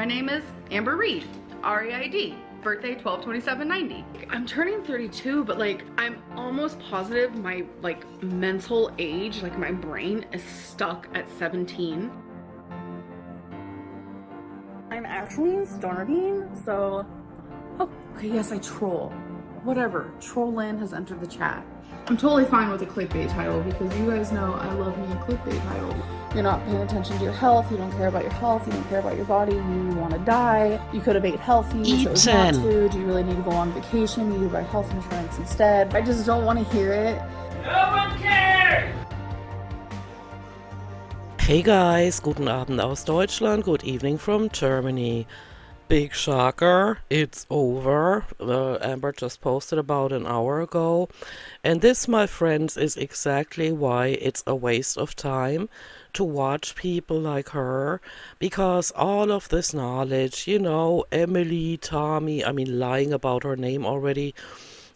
My name is Amber Reed, R-E-I-D, birthday 12/27/90. I'm turning 32, but like I'm almost positive my like mental age, like my brain is stuck at 17. I'm actually starving, so okay, yes, I troll. Whatever, Trollin has entered the chat. I'm totally fine with a clickbait title because you guys know I love me a clickbait title. You're not paying attention to your health, you don't care about your health, you don't care about your body, you want to die, you could have ate healthy, chose not to, do you really need to go on vacation, you need to buy health insurance instead. I just don't want to hear it. No one cares! Hey guys, guten Abend aus Deutschland, good evening from Germany. Big shocker, it's over. Amber just posted about an hour ago. And this, my friends, is exactly why it's a waste of time to watch people like her. Because all of this knowledge, you know, Emily, Tommy, I mean, lying about her name already.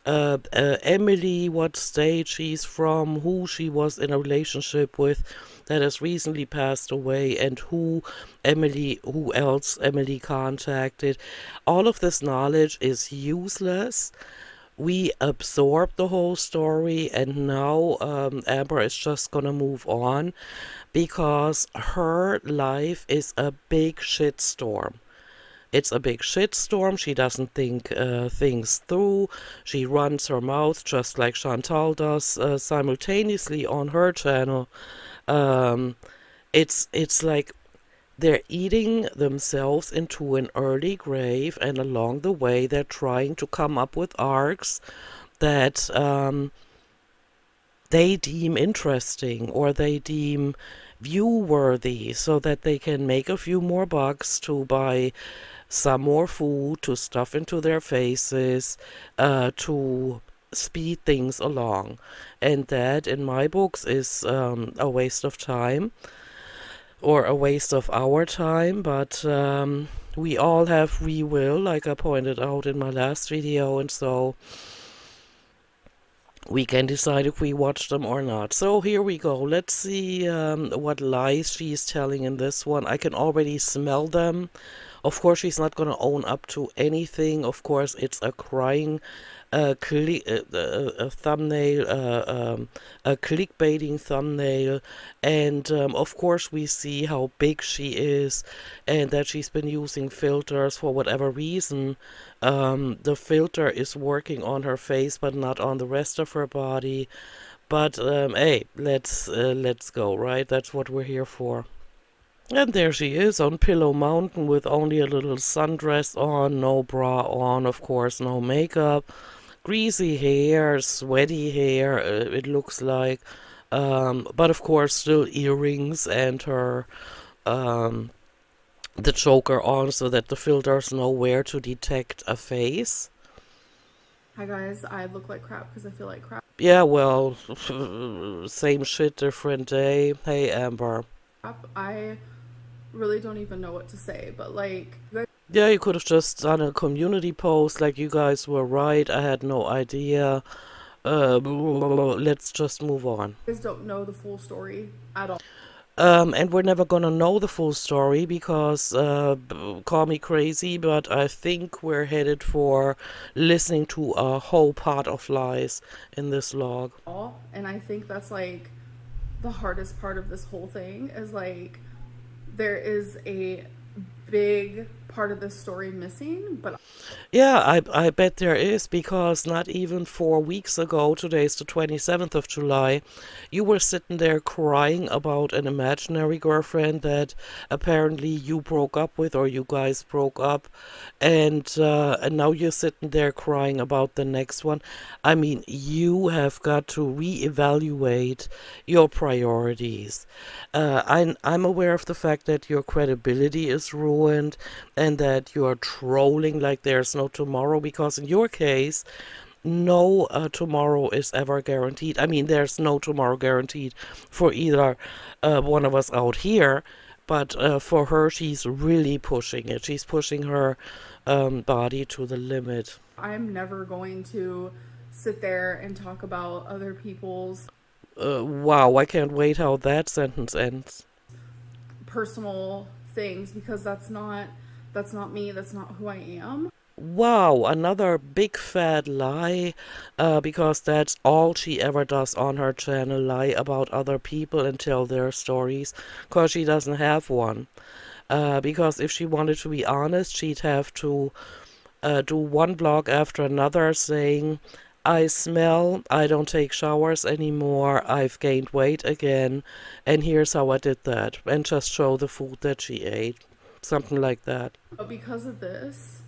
Emily, what state she's from, who she was in a relationship with that has recently passed away, and who else Emily contacted. All of this knowledge is useless. We absorb the whole story, and now Amber is just gonna move on because her life is a big shitstorm. It's a big shitstorm. She doesn't think things through. She runs her mouth just like Chantal does simultaneously on her channel. Um, it's like they're eating themselves into an early grave, and along the way they're trying to come up with arcs that they deem interesting or they deem view-worthy so that they can make a few more bucks to buy some more food, to stuff into their faces, to speed things along. And that, in my books, is a waste of time or a waste of our time, but we all have free will, like I pointed out in my last video, and so we can decide if we watch them or not. So here we go. Let's see what lies she's telling in this one. I can already smell them. Of course, she's not going to own up to anything. Of course, it's a crying a thumbnail, a clickbaiting thumbnail, and of course we see how big she is and that she's been using filters for whatever reason. The filter is working on her face but not on the rest of her body. But hey, let's go, right? That's what we're here for. And there she is on Pillow Mountain with only a little sundress on, no bra on, of course, no makeup. Greasy hair, sweaty hair, it looks like. But of course, still earrings and her, the choker on so that the filters know where to detect a face. Hi guys, I look like crap because I feel like crap. Yeah, well, same shit, different day. Hey, Amber. I really don't even know what to say, but like, yeah, you could have just done a community post like you guys were right. I had no idea. Let's just move on. You guys don't know the full story at all. And we're never gonna know the full story because, call me crazy, but I think we're headed for listening to a whole pot of lies in this log. And I think that's like the hardest part of this whole thing is like there is a big part of this story missing, but yeah, I bet there is, because not even 4 weeks ago, today's the 27th of July, you were sitting there crying about an imaginary girlfriend that apparently you broke up with, or you guys broke up, and now you're sitting there crying about the next one. I mean, you have got to reevaluate your priorities. I'm aware of the fact that your credibility is ruined and that you're trolling like there's no tomorrow, because in your case, no tomorrow is ever guaranteed. I mean, there's no tomorrow guaranteed for either one of us out here, but for her, she's really pushing it. She's pushing her body to the limit. I'm never going to sit there and talk about other people's wow, I can't wait how that sentence ends. personal things, because that's not That's not me. That's not who I am. Wow, another big fat lie, because that's all she ever does on her channel, lie about other people and tell their stories, because she doesn't have one. Because if she wanted to be honest, she'd have to do one blog after another saying, I smell, I don't take showers anymore, I've gained weight again, and here's how I did that, and just show the food that she ate. Something like that. But because of this,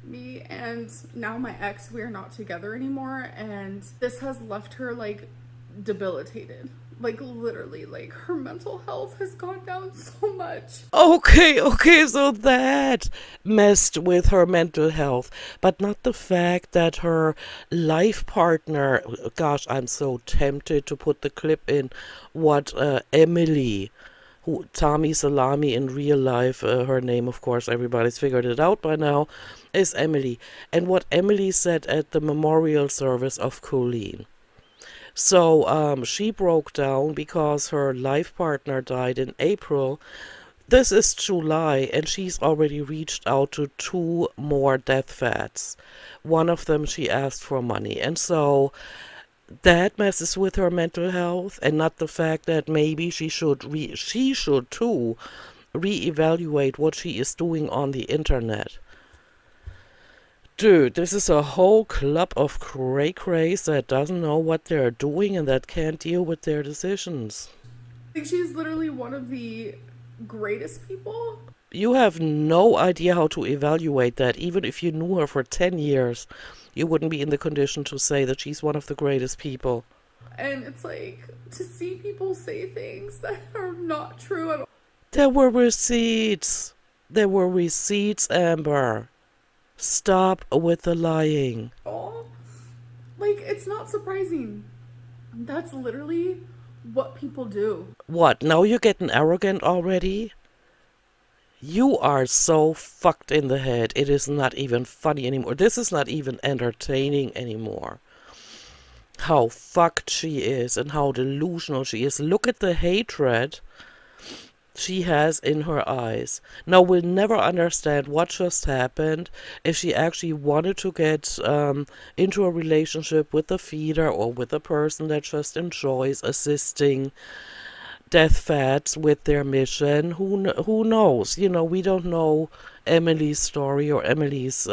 me and now my ex, we are not together anymore, and this has left her like debilitated. Like literally, like her mental health has gone down so much. Okay, so that messed with her mental health, but not the fact that her life partner, gosh, I'm so tempted to put the clip in, what Emily, who Tommy Salami in real life, her name, of course, everybody's figured it out by now, is Emily. And what Emily said at the memorial service of Colleen. So she broke down because her life partner died in April. This is July, and she's already reached out to 2 more death vets. One of them she asked for money. And so that messes with her mental health, and not the fact that maybe she should too reevaluate what she is doing on the internet. Dude, this is a whole club of cray-crays that doesn't know what they're doing and that can't deal with their decisions. I think she's literally one of the greatest people. You have no idea how to evaluate that. Even if you knew her for 10 years, you wouldn't be in the condition to say that she's one of the greatest people. And it's like to see people say things that are not true at all. There were receipts. There were receipts, Amber. Stop with the lying. Like, it's not surprising. That's literally what people do. What, now you're getting arrogant already? You are so fucked in the head. It is not even funny anymore. This is not even entertaining anymore. How fucked she is and how delusional she is. Look at the hatred she has in her eyes. Now, we'll never understand what just happened if she actually wanted to get into a relationship with a feeder or with a person that just enjoys assisting death vets with their mission. Who knows? You know, we don't know Emily's story or Emily's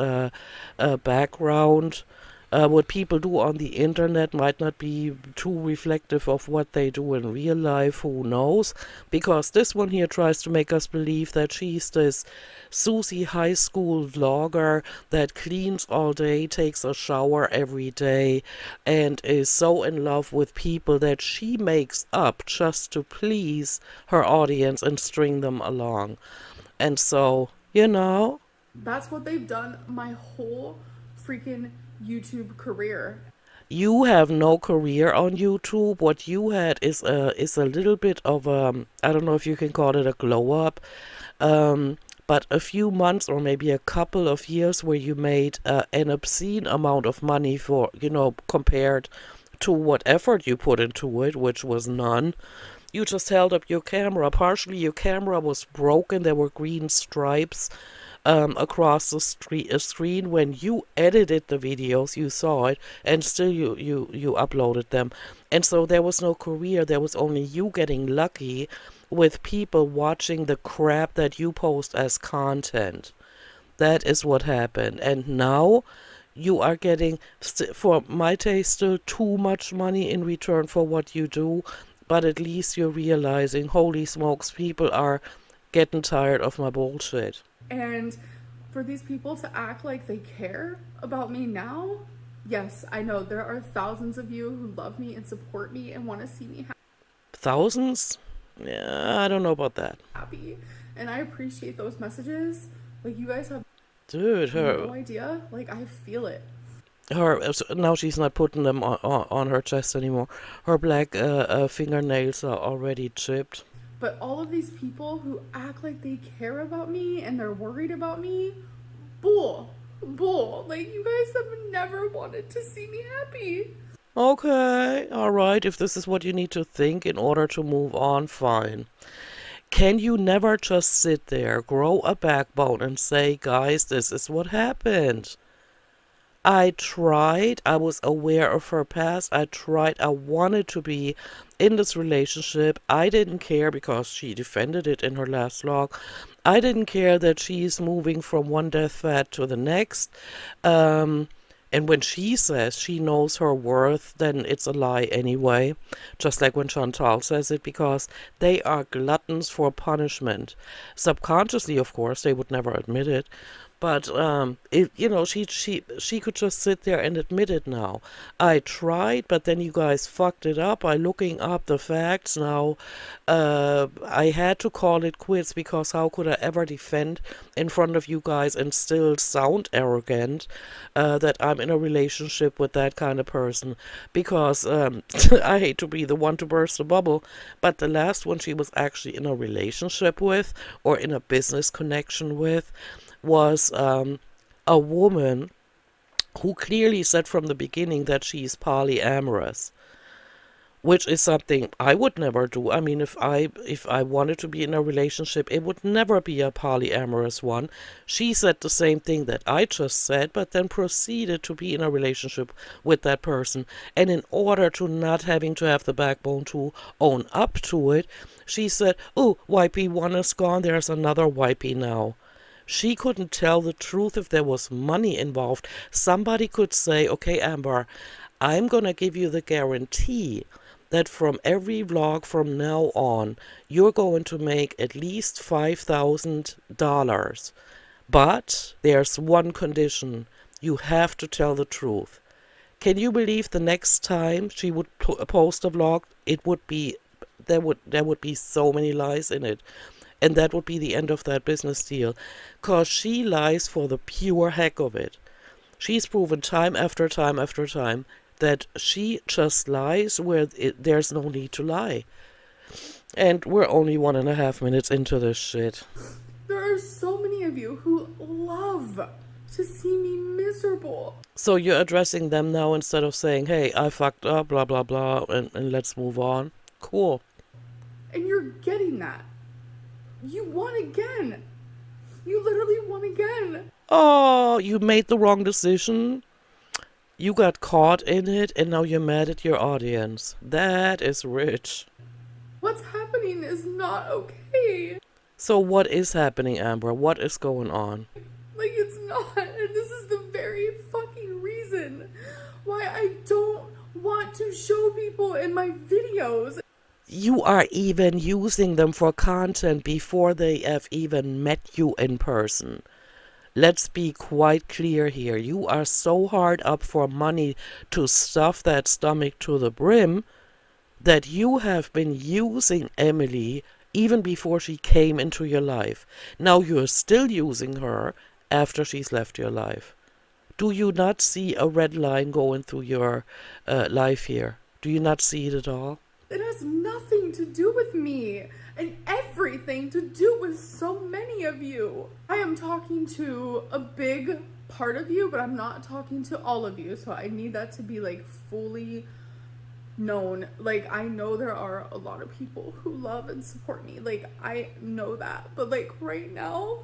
background. What people do on the internet might not be too reflective of what they do in real life. Who knows? Because this one here tries to make us believe that she's this Susie high school vlogger that cleans all day, takes a shower every day, and is so in love with people that she makes up just to please her audience and string them along. And so, you know, That's what they've done my whole freaking YouTube career. you have no career on YouTube. What you had is a little bit of I don't know if you can call it a glow up, but a few months or maybe a couple of years where you made an obscene amount of money for, you know, compared to what effort you put into it, which was none. You just held up your camera. Partially your camera was broken. There were green stripes across the screen. When you edited the videos, you saw it, and still you uploaded them. And so there was no career. There was only you getting lucky with people watching the crap that you post as content. That is what happened. And now you are getting, for my taste, still too much money in return for what you do. But at least you're realizing, holy smokes, people are getting tired of my bullshit. And for these people to act like they care about me now, yes, I know there are thousands of you who love me and support me and want to see me Thousands? Yeah, I don't know about that. happy. And I appreciate those messages. Like, you guys have Dude, no idea. Like, I feel it. now she's not putting them on her chest anymore. Her black fingernails are already chipped. But all of these people who act like they care about me and they're worried about me, bull. Like, you guys have never wanted to see me happy. Okay, alright, if this is what you need to think in order to move on, fine. Can you never just sit there, grow a backbone, and say, guys, this is what happened? I tried. I was aware of her past. I tried. I wanted to be in this relationship. I didn't care because she defended it in her last log. I didn't care that she's moving from one deathbed to the next. Um, and when she says she knows her worth, then it's a lie anyway. Just like when Chantal says it, because they are gluttons for punishment. Subconsciously, of course, they would never admit it. But she could just sit there and admit it now. I tried, but then you guys fucked it up by looking up the facts. Now, I had to call it quits because how could I ever defend in front of you guys and still sound arrogant that I'm in a relationship with that kind of person? Because I hate to be the one to burst the bubble, but the last one she was actually in a relationship with or in a business connection with was a woman who clearly said from the beginning that she's polyamorous, which is something I would never do. I mean, if I wanted to be in a relationship, it would never be a polyamorous one. She said the same thing that I just said, but then proceeded to be in a relationship with that person. And in order to not having to have the backbone to own up to it, she said, "Oh, YP1 is gone. There's another YP now." She couldn't tell the truth if there was money involved. Somebody could say, okay, Amber, I'm going to give you the guarantee that from every vlog from now on, you're going to make at least $5,000. But there's one condition. You have to tell the truth. Can you believe the next time she would post a vlog, it would be, there would be so many lies in it. And that would be the end of that business deal. Because she lies for the pure heck of it. She's proven time after time after time that she just lies where there's no need to lie. And we're only 1.5 minutes into this shit. There are so many of you who love to see me miserable. So you're addressing them now instead of saying, hey, I fucked up, blah, blah, blah, and let's move on. Cool. And you're getting that. You won again. You literally won again. Oh, you made the wrong decision. You got caught in it, and now you're mad at your audience. That is rich. What's happening is not okay. So what is happening, Amber? What is going on? Like, it's not. And this is the very fucking reason why I don't want to show people in my videos. You are even using them for content before they have even met you in person. Let's be quite clear here. You are so hard up for money to stuff that stomach to the brim that you have been using Emily even before she came into your life. Now you're still using her after she's left your life. Do you not see a red line going through your life here? Do you not see it at all? It has nothing to do with me and everything to do with so many of you. I am talking to a big part of you, but I'm not talking to all of you. So I need that to be like fully known. Like, I know there are a lot of people who love and support me. Like, I know that. But like right now,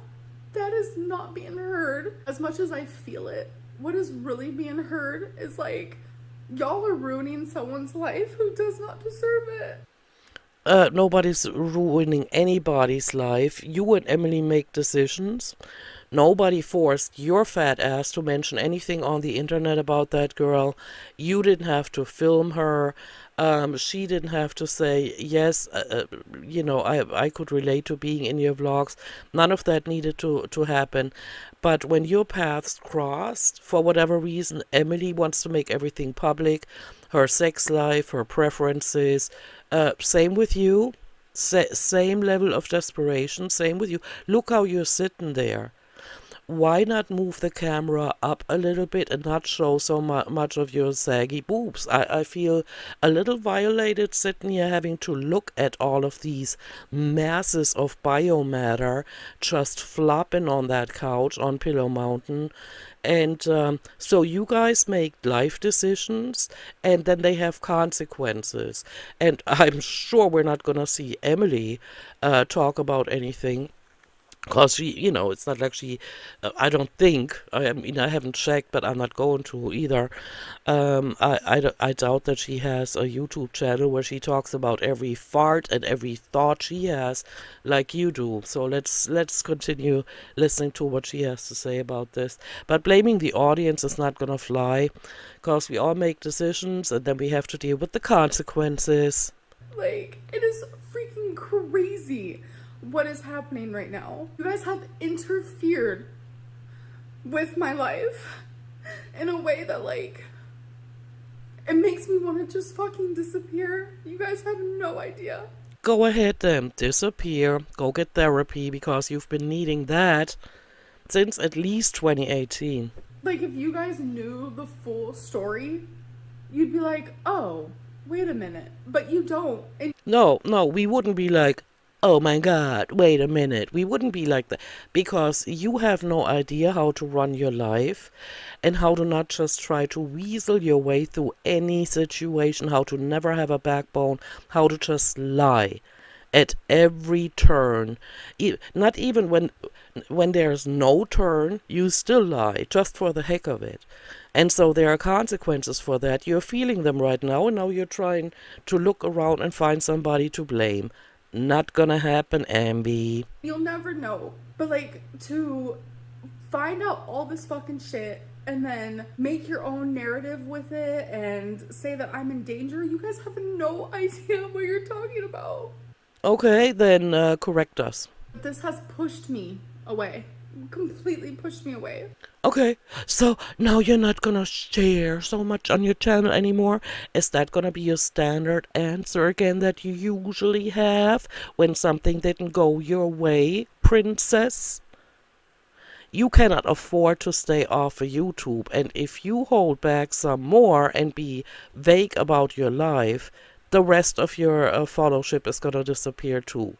that is not being heard as much as I feel it. What is really being heard is like, y'all are ruining someone's life who does not deserve it. Nobody's ruining anybody's life. You and Emily make decisions. Nobody forced your fat ass to mention anything on the internet about that girl. You didn't have to film her. She didn't have to say, yes, I could relate to being in your vlogs. None of that needed to happen. But when your paths crossed, for whatever reason, Emily wants to make everything public. Her sex life, her preferences. Same with you. Same level of desperation. Same with you. Look how you're sitting there. why not move the camera up a little bit and not show so much of your saggy boobs? I feel a little violated sitting here having to look at all of these masses of biomatter just flopping on that couch on Pillow Mountain. And so you guys make life decisions and then they have consequences. And I'm sure we're not going to see Emily talk about anything. Because she, it's not like she, I don't think, I mean, I haven't checked, but I'm not going to either. I doubt that she has a YouTube channel where she talks about every fart and every thought she has, like you do. So let's continue listening to what she has to say about this. But blaming the audience is not gonna fly, because we all make decisions and then we have to deal with the consequences. Like, it is freaking crazy what is happening right now. You guys have interfered with my life in a way that, like, it makes me want to just fucking disappear. You guys have no idea. Go ahead then, disappear, go get therapy, because you've been needing that since at least 2018. Like, if you guys knew the full story, you'd be like, oh, wait a minute. But you don't. And No, we wouldn't be like, oh my God, wait a minute. We wouldn't be like that because you have no idea how to run your life and how to not just try to weasel your way through any situation, how to never have a backbone, how to just lie at every turn. Not even when there's no turn, you still lie just for the heck of it. And so there are consequences for that. You're feeling them right now, and now you're trying to look around and find somebody to blame. Not gonna happen, Ambi. you'll never know. But, like, to find out all this fucking shit and then make your own narrative with it and say that I'm in danger, you guys have no idea what you're talking about. Okay, then correct us. This has pushed me away. Completely pushed me away. Okay, so now you're not gonna share so much on your channel anymore? Is that gonna be your standard answer again that you usually have when something didn't go your way, princess? You cannot afford to stay off of YouTube, and if you hold back some more and be vague about your life, the rest of your followership is gonna disappear too.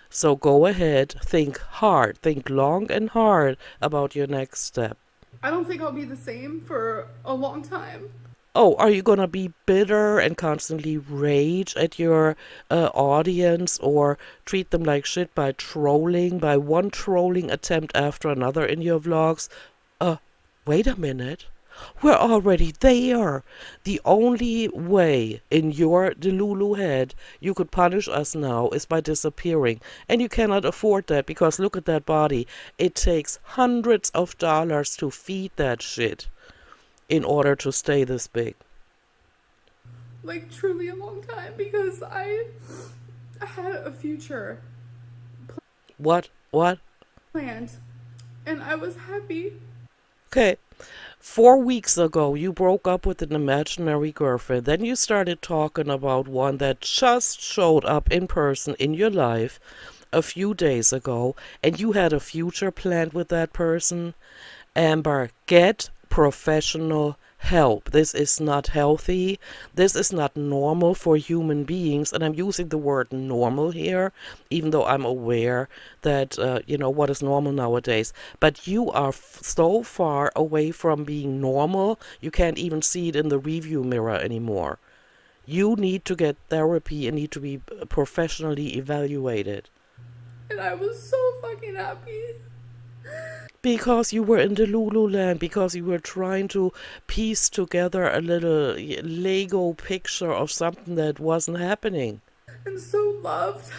So go ahead, think hard, think long and hard about your next step. I don't think I'll be the same for a long time. Oh, are you gonna be bitter and constantly rage at your audience or treat them like shit by trolling, by one trolling attempt after another in your vlogs? Wait a minute. We're already there. The only way in your Delulu head you could punish us now is by disappearing. And you cannot afford that because look at that body. It takes hundreds of dollars to feed that shit in order to stay this big. Like, truly a long time, because I had a future What? planned and I was happy. Okay. 4 weeks ago, you broke up with an imaginary girlfriend. Then you started talking about one that just showed up in person in your life a few days ago, and you had a future planned with that person. Amber, get professional help. This is not healthy. This is not normal for human beings. And I'm using the word normal here, even though I'm aware that, what is normal nowadays. But you are so far away from being normal, you can't even see it in the review mirror anymore. You need to get therapy and need to be professionally evaluated. And I was so fucking happy. Because you were in the Lululand, because you were trying to piece together a little Lego picture of something that wasn't happening. And so loved.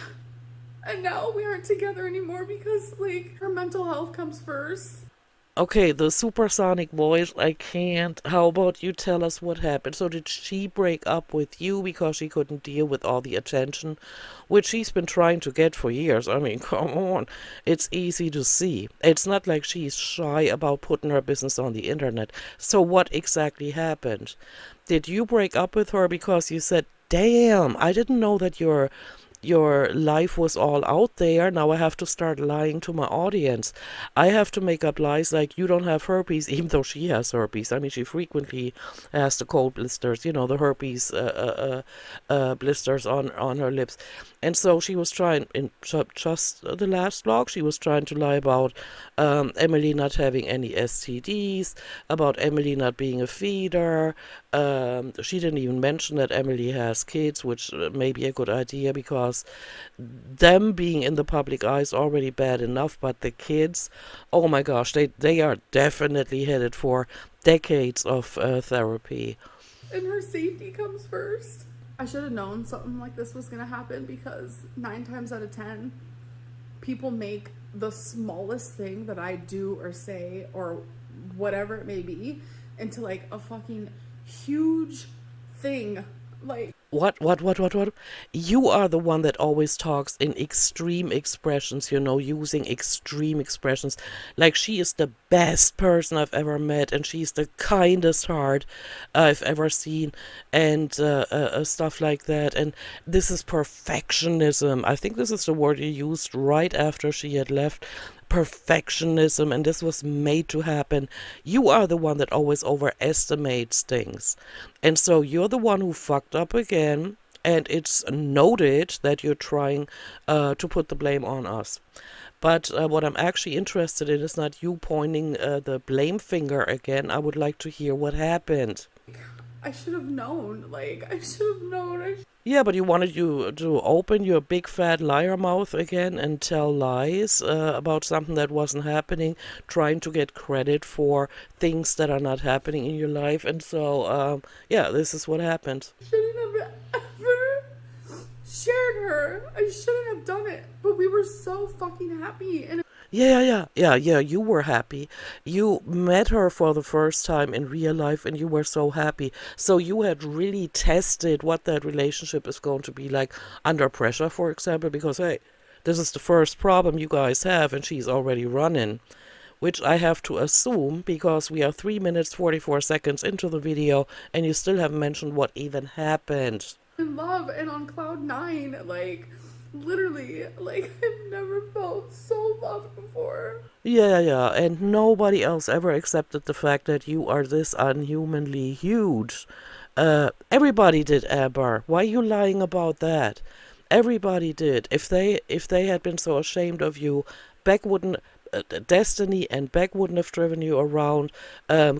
And now we aren't together anymore because, like, her mental health comes first. Okay, the supersonic voice, I can't. How about you tell us what happened? So did she break up with you because she couldn't deal with all the attention, which she's been trying to get for years? I mean, come on. It's easy to see. It's not like she's shy about putting her business on the internet. So what exactly happened? Did you break up with her because you said, damn, I didn't know that your your life was all out there. Now I have to start lying to my audience. I have to make up lies like you don't have herpes, even though she has herpes. I mean, she frequently has the cold blisters, the herpes blisters on her lips. And so she was trying, in just the last vlog, she was trying to lie about Emily not having any STDs, about Emily not being a feeder. She didn't even mention that Emily has kids, which may be a good idea because them being in the public eye is already bad enough, but the kids, oh my gosh, they are definitely headed for decades of therapy. And her safety comes first. I should have known something like this was gonna happen because 9 times out of 10, people make the smallest thing that I do or say or whatever it may be into like a fucking huge thing. Like, What? You are the one that always talks in extreme expressions, using extreme expressions. Like she is the best person I've ever met, and she's the kindest heart I've ever seen, and stuff like that. And this is perfectionism. I think this is the word you used right after she had left. Perfectionism, and this was made to happen. You are the one that always overestimates things. And so you're the one who fucked up again, and it's noted that you're trying to put the blame on us. But what I'm actually interested in is not you pointing the blame finger again. I would like to hear what happened. I should have known. I should have known. Yeah, but you wanted you to open your big fat liar mouth again and tell lies about something that wasn't happening, trying to get credit for things that are not happening in your life. And so, yeah, this is what happened. I shouldn't have ever shared her. I shouldn't have done it. But we were so fucking happy. And Yeah, you were happy. You met her for the first time in real life and you were so happy. So you had really tested what that relationship is going to be like under pressure, for example, because, hey, this is the first problem you guys have and she's already running, which I have to assume because we are 3 minutes 44 seconds into the video and you still haven't mentioned what even happened. in love and on cloud 9, literally, I've never felt so loved before. Yeah, and nobody else ever accepted the fact that you are this unhumanly huge. Everybody did, Amber. Why are you lying about that? Everybody did. If they had been so ashamed of you, Beck wouldn't. Destiny and Beck wouldn't have driven you around.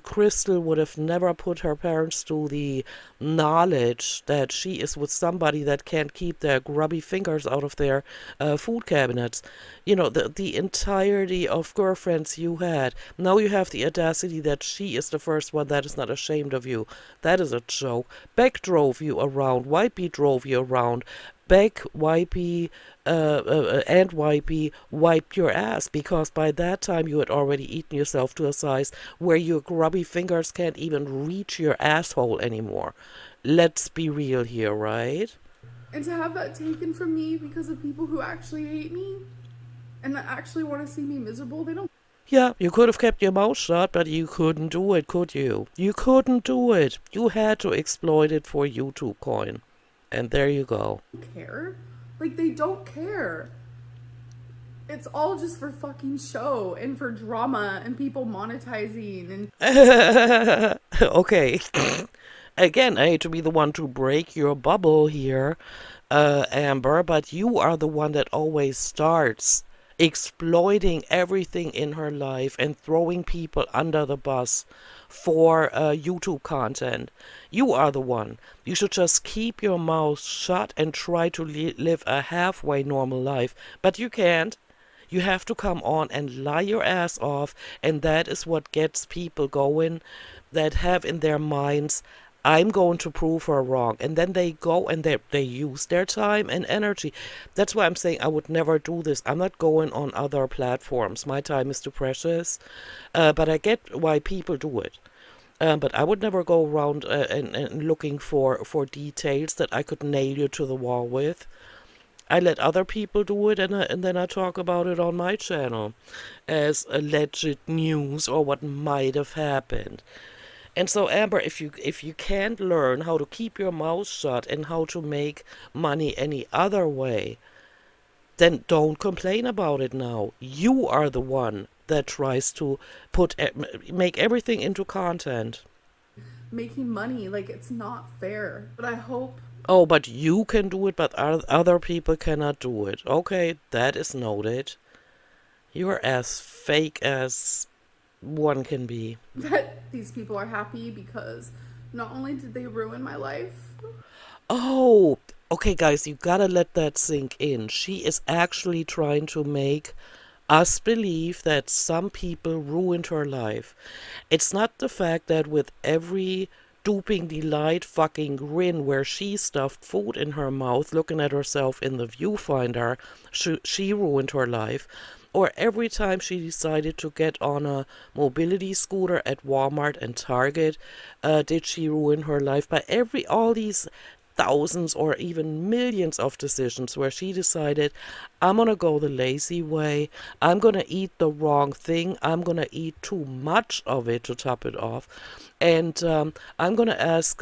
Crystal would have never put her parents to the knowledge that she is with somebody that can't keep their grubby fingers out of their food cabinets. The entirety of girlfriends you had. Now you have the audacity that she is the first one that is not ashamed of you. That is a joke. Beck drove you around. Whitey drove you around. Beck, Whitey, and Whitey wiped your ass because by that time you had already eaten yourself to a size where your grubby fingers can't even reach your asshole anymore. Let's be real here, right? And to have that taken from me because of people who actually hate me and that actually want to see me miserable, they don't Yeah, you could have kept your mouth shut, but you couldn't do it, could you? You couldn't do it. You had to exploit it for YouTube coin. And there you go. care. They don't care. It's all just for fucking show and for drama and people monetizing and Okay. Again, I hate to be the one to break your bubble here, Amber, but you are the one that always starts exploiting everything in her life and throwing people under the bus for YouTube content. You are the one. You should just keep your mouth shut and try to live a halfway normal life. But you can't. You have to come on and lie your ass off, and that is what gets people going that have in their minds, I'm going to prove her wrong. And then they go and they use their time and energy. That's why I'm saying I would never do this. I'm not going on other platforms. My time is too precious. But I get why people do it. But I would never go around and looking for details that I could nail you to the wall with. I let other people do it, and then I talk about it on my channel as alleged news or what might have happened. And so, Amber, if you can't learn how to keep your mouth shut and how to make money any other way, then don't complain about it now. You are the one that tries to make everything into content. Making money, like, it's not fair. But I hope. Oh, but you can do it, but other people cannot do it. Okay, that is noted. You're as fake as one can be. That these people are happy because not only did they ruin my life. Oh, okay, guys, you gotta let that sink in. She is actually trying to make us believe that some people ruined her life. It's not the fact that with every duping delight fucking grin where she stuffed food in her mouth looking at herself in the viewfinder, she ruined her life. Or every time she decided to get on a mobility scooter at Walmart and Target, did she ruin her life. By all these thousands or even millions of decisions where she decided, I'm going to go the lazy way, I'm going to eat the wrong thing, I'm going to eat too much of it to top it off, and I'm going to ask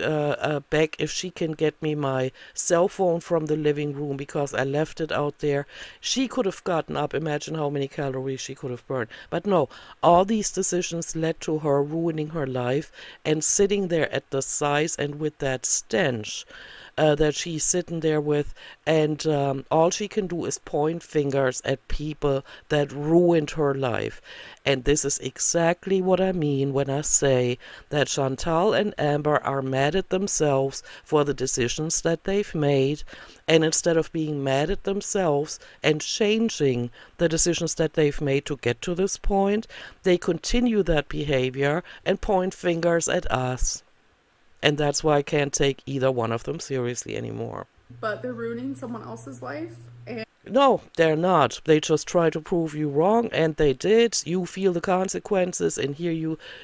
Beck if she can get me my cell phone from the living room because I left it out there. She could have gotten up, imagine how many calories she could have burned. But no, all these decisions led to her ruining her life and sitting there at the size and with that stench that she's sitting there with, and all she can do is point fingers at people that ruined her life. And this is exactly what I mean when I say that Chantal and Amber are mad at themselves for the decisions that they've made, and instead of being mad at themselves and changing the decisions that they've made to get to this point, they continue that behavior and point fingers at us. And that's why I can't take either one of them seriously anymore. But they're ruining someone else's life. And No, they're not. They just try to prove you wrong, and they did. You feel the consequences, and here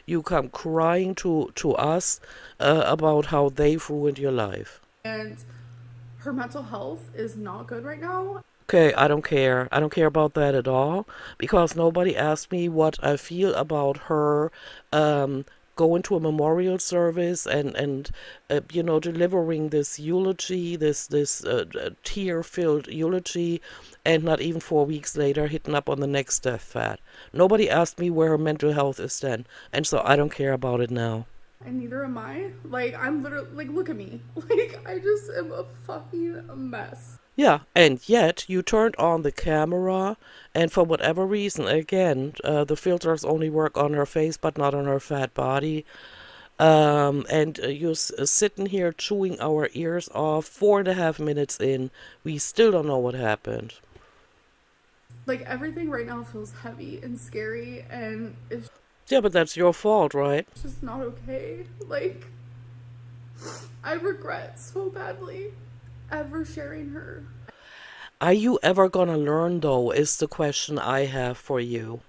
you come crying to us about how they've ruined your life. and her mental health is not good right now. Okay, I don't care. I don't care about that at all because nobody asked me what I feel about her um, going to a memorial service and delivering this eulogy, this tear-filled eulogy, and not even 4 weeks later hitting up on the next deathbed. Nobody asked me where her mental health is then, and so I don't care about it now. And neither am I. Like, I'm literally, like, look at me. Like, I just am a fucking mess. Yeah, and yet you turned on the camera, and for whatever reason, again, the filters only work on her face but not on her fat body. And you're sitting here chewing our ears off 4.5 minutes in. We still don't know what happened. Like, everything right now feels heavy and scary, and it's Yeah, but that's your fault, right? just not okay. Like, I regret so badly ever sharing her. Are you ever gonna learn, though, is the question I have for you.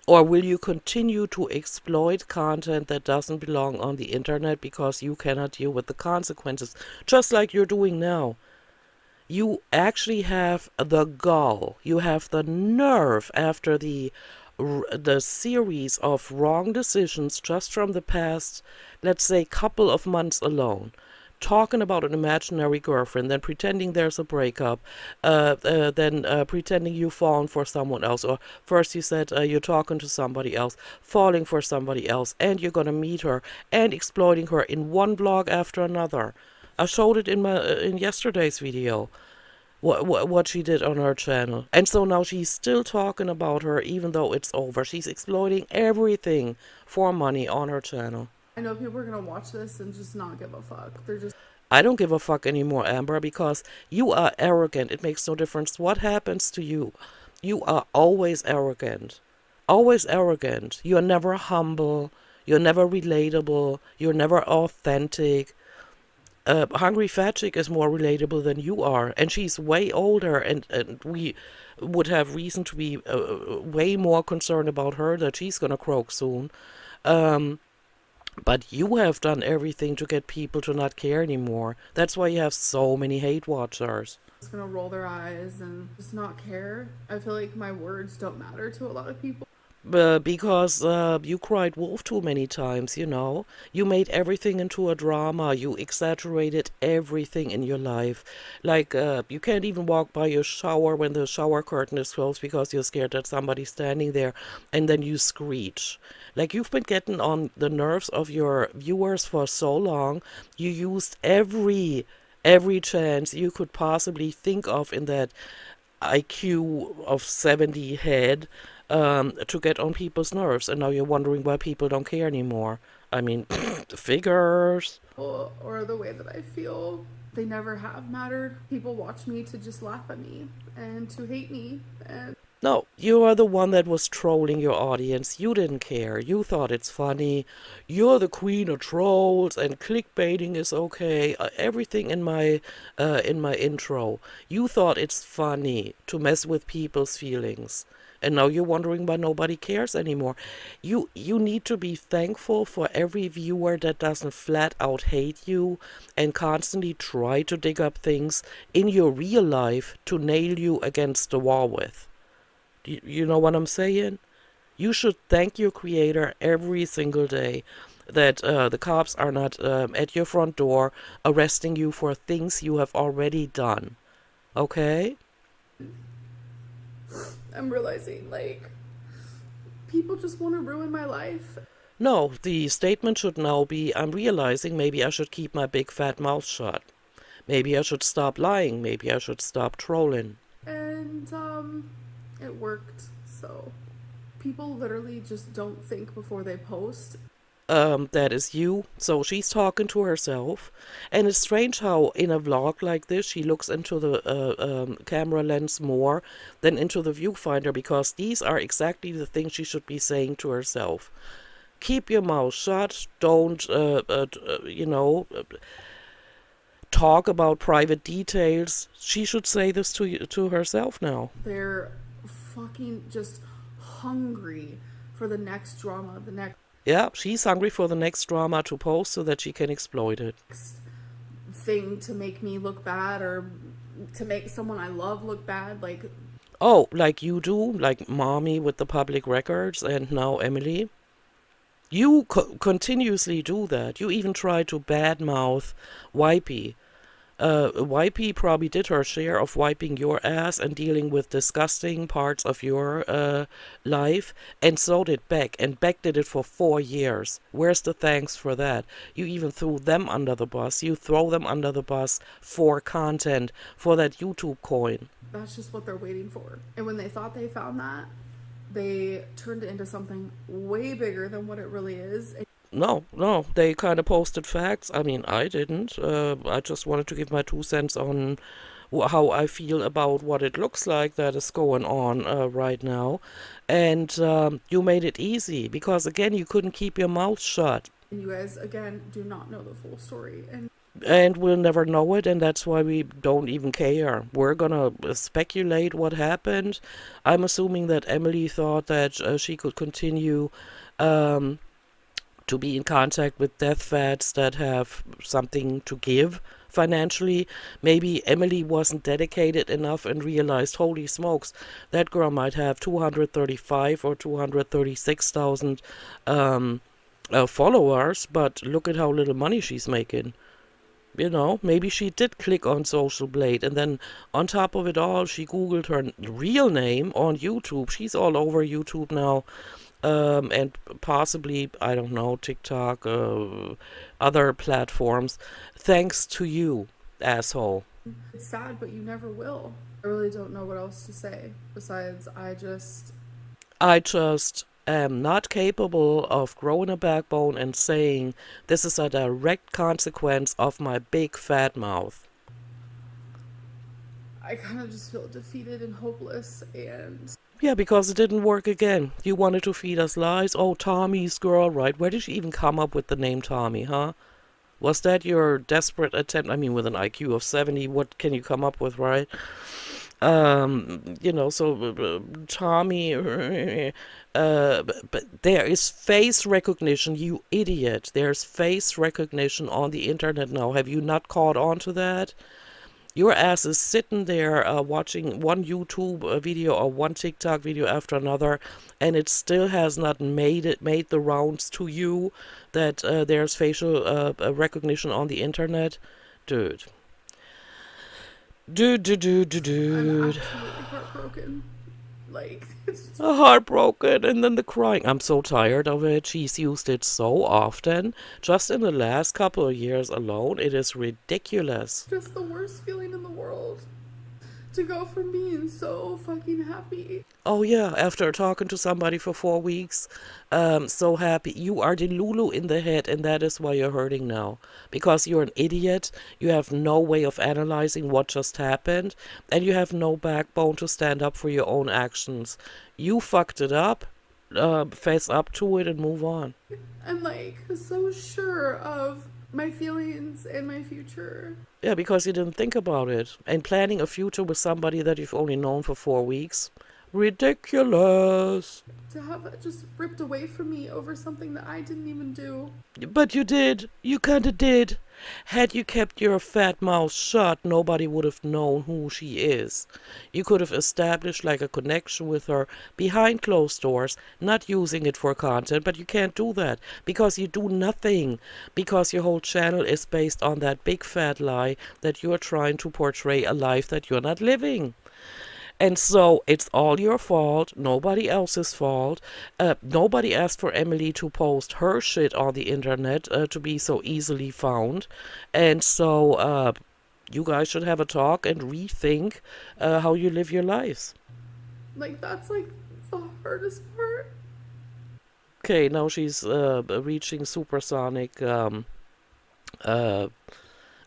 Or will you continue to exploit content that doesn't belong on the internet because you cannot deal with the consequences, just like you're doing now? You actually have the gall, you have the nerve after the series of wrong decisions just from the past, let's say, couple of months alone. Talking about an imaginary girlfriend, then pretending there's a breakup, then pretending you've fallen for someone else, or first you said you're talking to somebody else, falling for somebody else, and you're gonna meet her, and exploiting her in one vlog after another. I showed it in yesterday's video. What she did on her channel. And so now she's still talking about her even though it's over. She's exploiting everything for money on her channel. I know people are gonna watch this and just not give a fuck. They're just I don't give a fuck anymore, Amber, because you are arrogant. It makes no difference what happens to you. You are always arrogant. Always arrogant. You're never humble. You're never relatable. You're never authentic. Hungry Fat Chick is more relatable than you are, and she's way older, and we would have reason to be way more concerned about her that she's gonna croak soon. Um, but you have done everything to get people to not care anymore. That's why you have so many hate watchers. gonna roll their eyes and just not care. I feel like my words don't matter to a lot of people. Because you cried wolf too many times, you know. You made everything into a drama. You exaggerated everything in your life. Like, you can't even walk by your shower when the shower curtain is closed because you're scared that somebody's standing there, and then you screech. Like, you've been getting on the nerves of your viewers for so long. You used every chance you could possibly think of in that IQ of 70 head to get on people's nerves, and now you're wondering why people don't care anymore. I mean, figures. or the way that I feel. They never have mattered. People watch me to just laugh at me and to hate me. And No, you are the one that was trolling your audience. You didn't care. You thought it's funny. You're the queen of trolls, and clickbaiting is okay. Everything in my intro. You thought it's funny to mess with people's feelings. And now you're wondering why nobody cares anymore. You need to be thankful for every viewer that doesn't flat out hate you and constantly try to dig up things in your real life to nail you against the wall with. You know what I'm saying? You should thank your creator every single day that the cops are not at your front door arresting you for things you have already done. Okay? I'm realizing, like, people just want to ruin my life. No, the statement should now be, I'm realizing maybe I should keep my big fat mouth shut. Maybe I should stop lying. Maybe I should stop trolling. And, it worked. So, people literally just don't think before they post. That is you. So she's talking to herself. And it's strange how in a vlog like this, she looks into the camera lens more than into the viewfinder, because these are exactly the things she should be saying to herself. Keep your mouth shut. Don't, talk about private details. She should say this to herself now. They're fucking just hungry for the next drama, the next Yeah, she's hungry for the next drama to post so that she can exploit it. thing to make me look bad or to make someone I love look bad. Like, Oh, like you do, like mommy with the public records, and now Emily. You continuously do that. You even try to badmouth Wipey. YP probably did her share of wiping your ass and dealing with disgusting parts of your life, and so did Beck, and Beck did it for 4 years. Where's the thanks for that? You even threw them under the bus. You throw them under the bus for content, for that YouTube coin. that's just what they're waiting for. And when they thought they found that, they turned it into something way bigger than what it really is. No, they kind of posted facts. I mean, I didn't. I just wanted to give my 2 cents on how I feel about what it looks like that is going on right now. And you made it easy because, again, you couldn't keep your mouth shut. And you guys, again, do not know the full story. And we'll never know it, and that's why we don't even care. We're gonna speculate what happened. I'm assuming that Emily thought that she could continue to be in contact with death vets that have something to give financially. Maybe Emily wasn't dedicated enough and realized, holy smokes, that girl might have 235 or 236,000 followers, but look at how little money she's making. You know, maybe she did click on Social Blade, and then on top of it all, she Googled her real name on YouTube. She's all over YouTube now. And possibly, I don't know, TikTok, other platforms. Thanks to you, asshole. It's sad, but you never will. I really don't know what else to say besides I just am not capable of growing a backbone and saying this is a direct consequence of my big fat mouth. I kind of just feel defeated and hopeless, and Yeah, because it didn't work again. You wanted to feed us lies. Oh, Tommy's girl, right? Where did you even come up with the name Tommy, huh? Was that your desperate attempt? I mean, with an IQ of 70, what can you come up with, right? Tommy, but there is face recognition, you idiot. There's face recognition on the internet now. Have you not caught on to that? Your ass is sitting there watching one YouTube video or one TikTok video after another, and it still has not made the rounds to you that there's facial recognition on the internet, dude. I'm Dude. absolutely heartbroken. Like, it's Heartbroken, and then the crying. I'm so tired of it. She's used it so often. Just in the last couple of years alone, it is ridiculous. just the worst feeling in the world. To go from being so fucking happy. Oh yeah, after talking to somebody for 4 weeks, so happy. You are the Lulu in the head, and that is why you're hurting now. Because you're an idiot, you have no way of analyzing what just happened, and you have no backbone to stand up for your own actions. You fucked it up, face up to it, and move on. I'm like so sure of my feelings and my future. Yeah, because you didn't think about it. And planning a future with somebody that you've only known for 4 weeks. Ridiculous. To have that just ripped away from me over something that I didn't even do. But you did. You kinda did. Had you kept your fat mouth shut, nobody would have known who she is. You could have established like a connection with her behind closed doors, not using it for content, but you can't do that because you do nothing. Because your whole channel is based on that big fat lie that you're trying to portray a life that you're not living. And so it's all your fault, nobody else's fault. Nobody asked for Emily to post her shit on the internet to be so easily found. And so you guys should have a talk and rethink how you live your lives. Like, that's like the hardest part. Okay, now she's reaching supersonic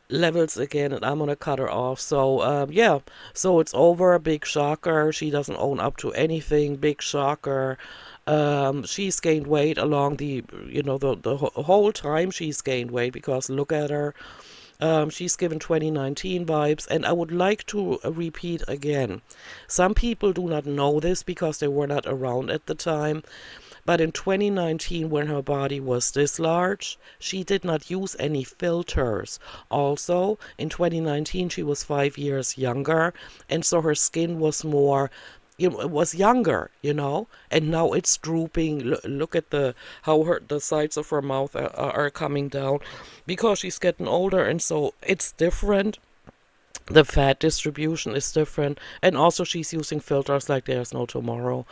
levels again, and I'm gonna cut her off. So yeah, so it's over. Big shocker. She doesn't own up to anything. Big shocker. She's gained weight along the whole time she's gained weight, because look at her. She's given 2019 vibes, and I would like to repeat again. Some people do not know this because they were not around at the time. But in 2019, when her body was this large, she did not use any filters. Also, in 2019, she was 5 years younger, and so her skin was more, it was younger, and now it's drooping. Look at how the sides of her mouth are coming down because she's getting older, and so it's different. The fat distribution is different, and also she's using filters like there's no tomorrow,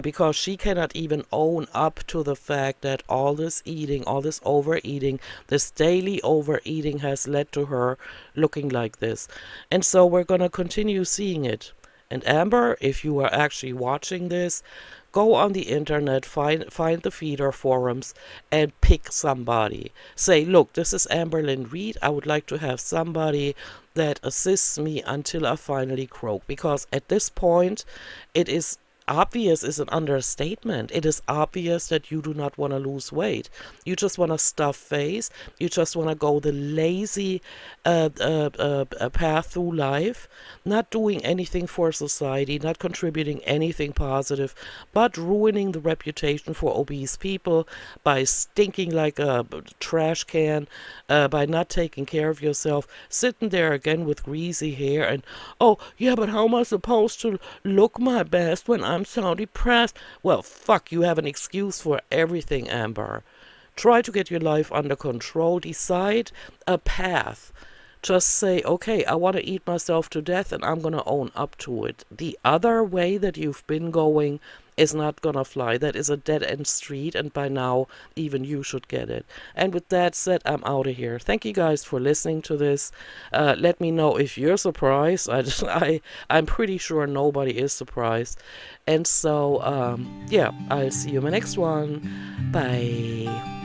because she cannot even own up to the fact that all this eating, all this overeating, this daily overeating has led to her looking like this. And so we're going to continue seeing it. And Amber, if you are actually watching this, go on the internet, find the feeder forums, and pick somebody. Say, look, this is Amberlyn Reed. I would like to have somebody that assists me until I finally croak. Because at this point, it is obvious is an understatement. It is obvious that you do not want to lose weight. You just want to stuff face. You just want to go the lazy path through life, not doing anything for society, not contributing anything positive, but ruining the reputation for obese people by stinking like a trash can, by not taking care of yourself, sitting there again with greasy hair and, oh, yeah, but how am I supposed to look my best when I'm so depressed? Well, fuck, you have an excuse for everything, Amber. Try to get your life under control. Decide a path. Just say, okay, I want to eat myself to death and I'm going to own up to it. The other way that you've been going is not going to fly. That is a dead-end street, and by now, even you should get it. And with that said, I'm out of here. Thank you guys for listening to this. Let me know if you're surprised. I'm pretty sure nobody is surprised. And so, yeah, I'll see you in my next one. Bye.